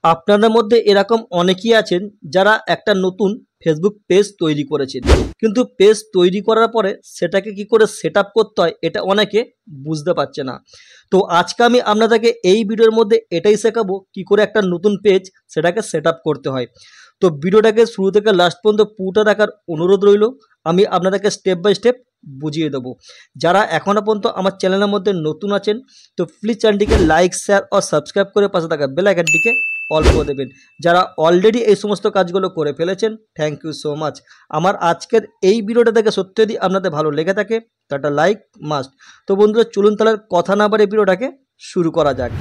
আপনাদের মধ্যে এরকম অনেকেই আছেন যারা একটা নতুন ফেসবুক পেজ তৈরি করেছেন, কিন্তু পেজ তৈরি করার পরে সেটাকে কি করে সেট আপ করতে হয় এটা অনেকে বুঝতে পারছে না। তো আজকে আমি আপনাদেরকে এই ভিডিওর মধ্যে এটাই শেখাবো কি করে একটা নতুন পেজ সেটাকে সেট আপ করতে হয়। তো ভিডিওটাকে শুরু থেকে লাস্ট পর্যন্ত পুরোটা দেখার অনুরোধ রইল। আমি আপনাদেরকে স্টেপ বাই স্টেপ বুঝিয়ে দেবো। যারা এখনও পর্যন্ত আমার চ্যানেলের মধ্যে নতুন আছেন তো প্লিজ চ্যানেলটিকে লাইক, শেয়ার ও সাবস্ক্রাইব করে পাশে থাকা বেল আইকনটিকে অল করে দেবেন। যারা অলরেডি এই সমস্ত কাজগুলো করে ফেলেছেন থ্যাংক ইউ সো মাচ। আমার আজকের এই ভিডিওটা দেখে সত্যি যদি আপনাদের ভালো লেগে থাকে তো একটা লাইক মাস্ট। তো বন্ধুরা চলুন তাহলে কথা না বাড়িয়ে ভিডিওটাকে শুরু করা যাক।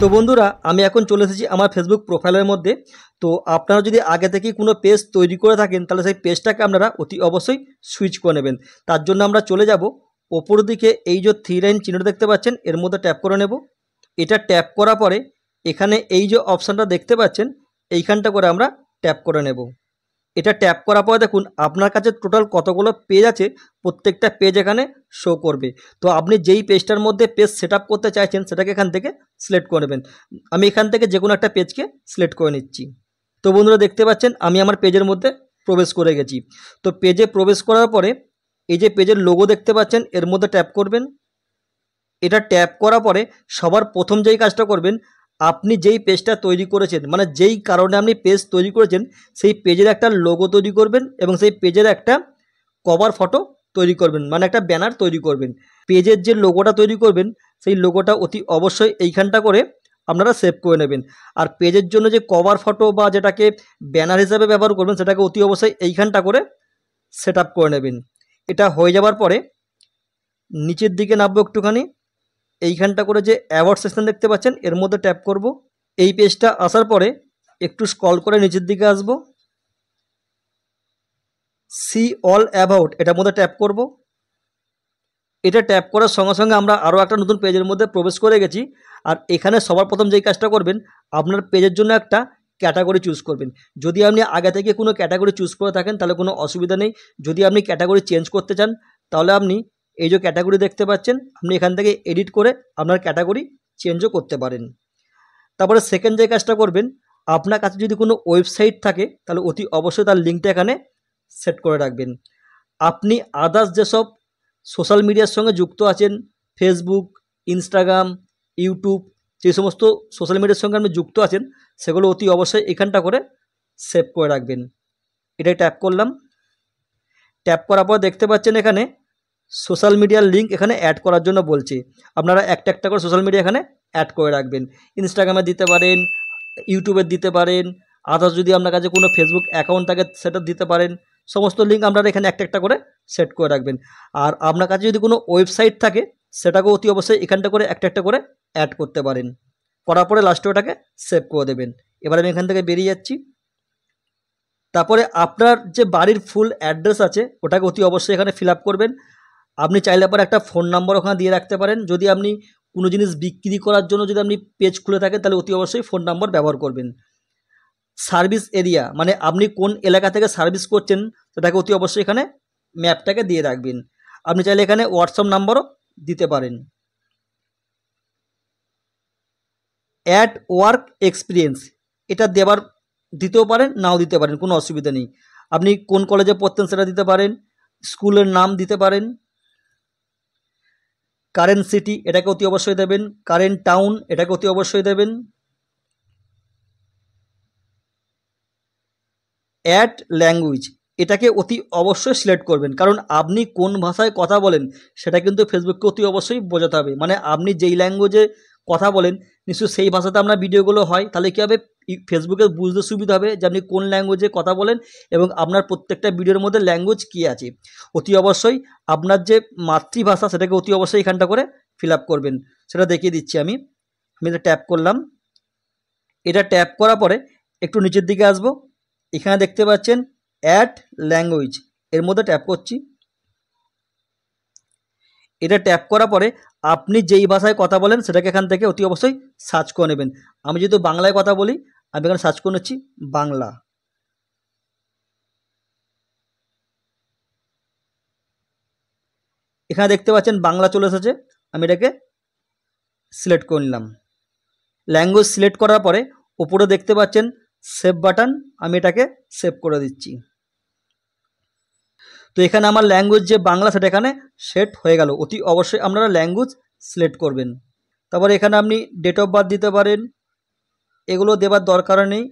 তো বন্ধুরা আমি এখন চলে এসেছি আমার ফেসবুক প্রোফাইলের মধ্যে। তো আপনারা যদি আগে থেকেই কোনো পেজ তৈরি করে থাকেন তাহলে সেই পেজটাকে আপনারা অতি অবশ্যই সুইচ করে নেবেন। তার জন্য আমরা চলে যাব ওপর দিকে, এই যে 3 লাইন চিহ্নটা দেখতে পাচ্ছেন এর মধ্যে ট্যাপ করে নেব। এটা ট্যাপ করার পরে এখানে এই যে অপশানটা দেখতে পাচ্ছেন এইখানটা করে আমরা ট্যাপ করে নেব। এটা ট্যাপ করার পরে দেখুন আপনার কাছে টোটাল কতগুলো পেজ আছে, প্রত্যেকটা পেজ এখানে শো করবে। তো আপনি যেই পেজটার মধ্যে পেজ সেট আপ করতে চাইছেন সেটাকে এখান থেকে সিলেক্ট করে নেবেন। আমি এখান থেকে যে কোনো একটা পেজকে সিলেক্ট করে নিচ্ছি। তো বন্ধুরা দেখতে পাচ্ছেন আমি আমার পেজের মধ্যে প্রবেশ করে গেছি। তো পেজে প্রবেশ করার পরে এই যে পেজের লোগো দেখতে পাচ্ছেন এর মধ্যে ট্যাপ করবেন। এটা ট্যাপ করার পরে সবার প্রথম যেই কাজটা করবেন, আপনি যেই পেজটা তৈরি করেছেন মানে যেই কারণে আপনি পেজ তৈরি করেছেন সেই পেজের একটা লোগো তৈরি করবেন এবং সেই পেজের একটা কভার ফটো তৈরি করবেন, মানে একটা ব্যানার তৈরি করবেন। পেজের যে লোগোটা তৈরি করবেন সেই লোগোটা অতি অবশ্যই এইখানটা করে আপনারা সেভ করে নেবেন। আর পেজের জন্য যে কভার ফটো বা যেটাকে ব্যানার হিসাবে ব্যবহার করবেন সেটাকে অতি অবশ্যই এইখানটা করে সেট আপ করে নেবেন। এটা হয়ে যাওয়ার পরে নিচের দিকে নামবো একটুখানি, এইখানটা করে যে অ্যাওয়ার্ড সেকশন দেখতে পাচ্ছেন এর মধ্যে ট্যাপ করব। এই পেজটা আসার পরে একটু স্ক্রল করে নিচের দিকে আসব, সি অল অ্যাবাউট এটার মধ্যে ট্যাপ করব। এটা ট্যাপ করার সঙ্গে সঙ্গে আমরা আরও একটা নতুন পেজের মধ্যে প্রবেশ করে গেছি। আর এখানে সবার প্রথম যেই কাজটা করবেন আপনার পেজের জন্য একটা ক্যাটাগরি চুজ করবেন। যদি আপনি আগে থেকে কোনো ক্যাটাগরি চুজ করে থাকেন তাহলে কোনো অসুবিধা নেই। যদি আপনি ক্যাটাগরি চেঞ্জ করতে চান তাহলে আপনি এই যে ক্যাটাগরি দেখতে পাচ্ছেন আপনি এখান থেকে এডিট করে আপনার ক্যাটাগরি চেঞ্জও করতে পারেন। তারপরে সেকেন্ড যে কাজটা করবেন, আপনার কাছে যদি কোনো ওয়েবসাইট থাকে তাহলে অতি অবশ্যই তার লিঙ্কটা এখানে সেট করে রাখবেন। আপনি আদার্স যেসব সোশ্যাল মিডিয়ার সঙ্গে যুক্ত আছেন, ফেসবুক, ইনস্টাগ্রাম, ইউটিউব, যে সমস্ত সোশ্যাল মিডিয়ার সঙ্গে আপনি যুক্ত আছেন সেগুলো অতি অবশ্যই এখানটা করে সেভ করে রাখবেন। এটাই ট্যাপ করলাম। ট্যাপ করার পর দেখতে পাচ্ছেন এখানে সোশ্যাল মিডিয়ার লিঙ্ক এখানে অ্যাড করার জন্য বলছে। আপনারা একটা একটা করে সোশ্যাল মিডিয়া এখানে অ্যাড করে রাখবেন। ইনস্টাগ্রামে দিতে পারেন, ইউটিউবে দিতে পারেন, আদার্স যদি আপনার কাছে কোনো ফেসবুক অ্যাকাউন্ট থাকে সেটা দিতে পারেন। সমস্ত লিঙ্ক আপনারা এখানে একটা একটা করে সেট করে রাখবেন। আর আপনার কাছে যদি কোনো ওয়েবসাইট থাকে সেটাকে অতি অবশ্যই এখানটা করে একটা একটা করে অ্যাড করতে পারেন। করার পরে লাস্টে ওটাকে সেভ করে দেবেন। এবার আমি এখান থেকে বেরিয়ে যাচ্ছি। তারপরে আপনার যে বাড়ির ফুল অ্যাড্রেস আছে ওটাকে অতি অবশ্যই এখানে ফিল আপ করবেন। আপনি চাইলে পরে একটা ফোন নাম্বার ওখানে দিয়ে রাখতে পারেন। যদি আপনি কোনো জিনিস বিক্রি করার জন্য যদি আপনি পেজ খুলে থাকেন তাহলে অতি অবশ্যই ফোন নাম্বার ব্যবহার করবেন। সার্ভিস এরিয়া মানে আপনি কোন এলাকা থেকে সার্ভিস করছেন সেটাকে অতি অবশ্যই এখানে ম্যাপটাকে দিয়ে রাখবেন। আপনি চাইলে এখানে হোয়াটসঅ্যাপ নাম্বারও দিতে পারেন। অ্যাড ওয়ার্ক এক্সপিরিয়েন্স এটা দিতেও পারেন নাও দিতে পারেন, কোনো অসুবিধা নেই। আপনি কোন কলেজে পড়তেন সেটা দিতে পারেন, স্কুলের নাম দিতে পারেন। কারেন্ট সিটি এটাকে অতি অবশ্যই দেবেন, কারেন্ট টাউন এটাকে অতি অবশ্যই দেবেন। অ্যাড ল্যাঙ্গুয়েজ এটাকে অতি অবশ্যই সিলেক্ট করবেন, কারণ আপনি কোন ভাষায় কথা বলেন সেটা কিন্তু ফেসবুককে অতি অবশ্যই বোঝাতে হবে। মানে আপনি যেই ল্যাঙ্গুয়েজে কথা বলেন নিশ্চয়ই সেই ভাষাতে আপনার ভিডিওগুলো হয়, তাহলে কী হবে ফেসবুকে বুঝতে সুবিধা হবে যে আপনি কোন ল্যাঙ্গুয়েজে কথা বলেন এবং আপনার প্রত্যেকটা ভিডিওর মধ্যে ল্যাঙ্গুয়েজ কী আছে। অতি অবশ্যই আপনার যে মাতৃভাষা সেটাকে অতি অবশ্যই এখানটা করে ফিল আপ করবেন। সেটা দেখিয়ে দিচ্ছি আমি। এটা ট্যাপ করলাম। এটা ট্যাপ করার পরে একটু নিচের দিকে আসবো, এখানে দেখতে পাচ্ছেন অ্যাড ল্যাঙ্গুয়েজ এর মধ্যে ট্যাপ করছি। এটা ট্যাপ করার পরে আপনি যেই ভাষায় কথা বলেন সেটাকে এখান থেকে অতি অবশ্যই সার্চ করে নেবেন। আমি যেহেতু বাংলায় কথা বলি আমি এখানে সার্চ করে নিচ্ছি বাংলা। এখানে দেখতে পাচ্ছেন বাংলা চলে এসেছে, আমি এটাকে সিলেক্ট করে নিলাম। ল্যাঙ্গুয়েজ সিলেক্ট করার পরে উপরে দেখতে পাচ্ছেন সেভ বাটন, আমি এটাকে সেভ করে দিচ্ছি। তো এখানে আমার ল্যাঙ্গুয়েজ যে বাংলা সেটা এখানে সেট হয়ে গেল। অতি অবশ্যই আপনারা ল্যাঙ্গুয়েজ সিলেক্ট করবেন। তারপরে এখানে আপনি ডেট অফ বার্থ দিতে পারেন, এগুলো দেবার দরকার নেই।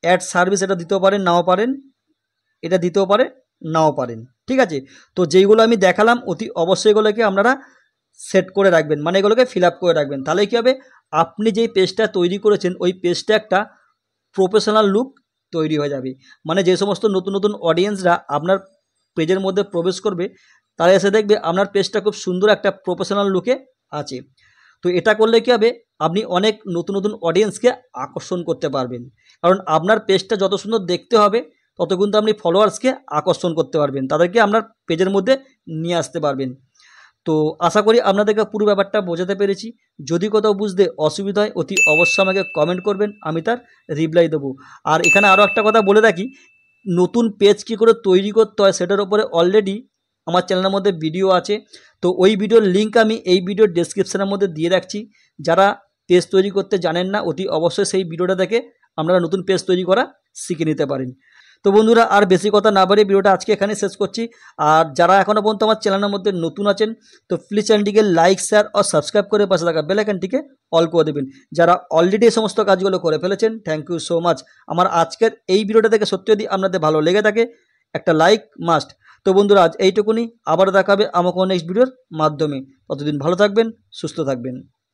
অ্যাড সার্ভিস এটা দিতেও পারেন, নাও পারেন, এটা দিতেও পারে, নাও পারেন, ঠিক আছে। তো যেইগুলো আমি দেখালাম অতি অবশ্যই এগুলোকে আপনারা সেট করে রাখবেন, মানে এগুলোকে ফিল আপ করে রাখবেন। তাহলে কী হবে, আপনি যেই পেজটা তৈরি করেছেন ওই পেজটা একটা প্রফেশনাল লুক তৈরি হয়ে যাবে। মানে যে সমস্ত নতুন নতুন অডিয়েন্সরা আপনার পেজের মধ্যে প্রবেশ করবে তারা এসে দেখবে আপনার পেজটা খুব সুন্দর একটা প্রফেশনাল লুকে আছে। তো এটা করলে কী হবে, আপনি অনেক নতুন নতুন অডিয়েন্সকে আকর্ষণ করতে পারবেন। কারণ আপনার পেজটা যত সুন্দর দেখতে হবে তত কিন্তু আপনি ফলোয়ার্সকে আকর্ষণ করতে পারবেন, তাদেরকে আপনার পেজের মধ্যে নিয়ে আসতে পারবেন। তো আশা করি আপনাদেরকে পুরো ব্যাপারটা বোঝাতে পেরেছি। যদি কোথাও বুঝতে অসুবিধা হয় অতি অবশ্যই আমাকে কমেন্ট করবেন, আমি তার রিপ্লাই দেবো। আর এখানে আরও একটা কথা বলে রাখি, নতুন পেজ কী করে তৈরি করতে হয় সেটার উপরে অলরেডি আমার চ্যানেলের মধ্যে ভিডিও আছে। তো ওই ভিডিওর লিঙ্ক আমি এই ভিডিওর ডেসক্রিপশানের মধ্যে দিয়ে রাখছি। যারা পেজ তৈরি করতে জানেন না অতি অবশ্যই সেই ভিডিওটা দেখে আপনারা নতুন পেজ তৈরি করা শিখে নিতে পারেন। তো বন্ধুরা আর বেশি কথা না বাড়িয়ে ভিডিওটা আজকে এখানে শেষ করছি। আর যারা এখনও পর্যন্ত আমার চ্যানেলের মধ্যে নতুন আছেন তো প্লিজ চ্যানেলটিকে লাইক, শেয়ার ও সাবস্ক্রাইব করে পাশে থাকা বেল আইকনটিকে অল করে দেবেন। যারা অলরেডি এই সমস্ত কাজগুলো করে ফেলেছেন থ্যাংক ইউ সো মাচ। আমার আজকের এই ভিডিওটা থেকে সত্যি যদি আপনাদের ভালো লেগে থাকে একটা লাইক মাস্ট। তো বন্ধুরা আজ এইটুকুনি, আবার দেখাবে আমাকে নেক্সট ভিডিওর মাধ্যমে। ততদিন ভালো থাকবেন, সুস্থ থাকবেন।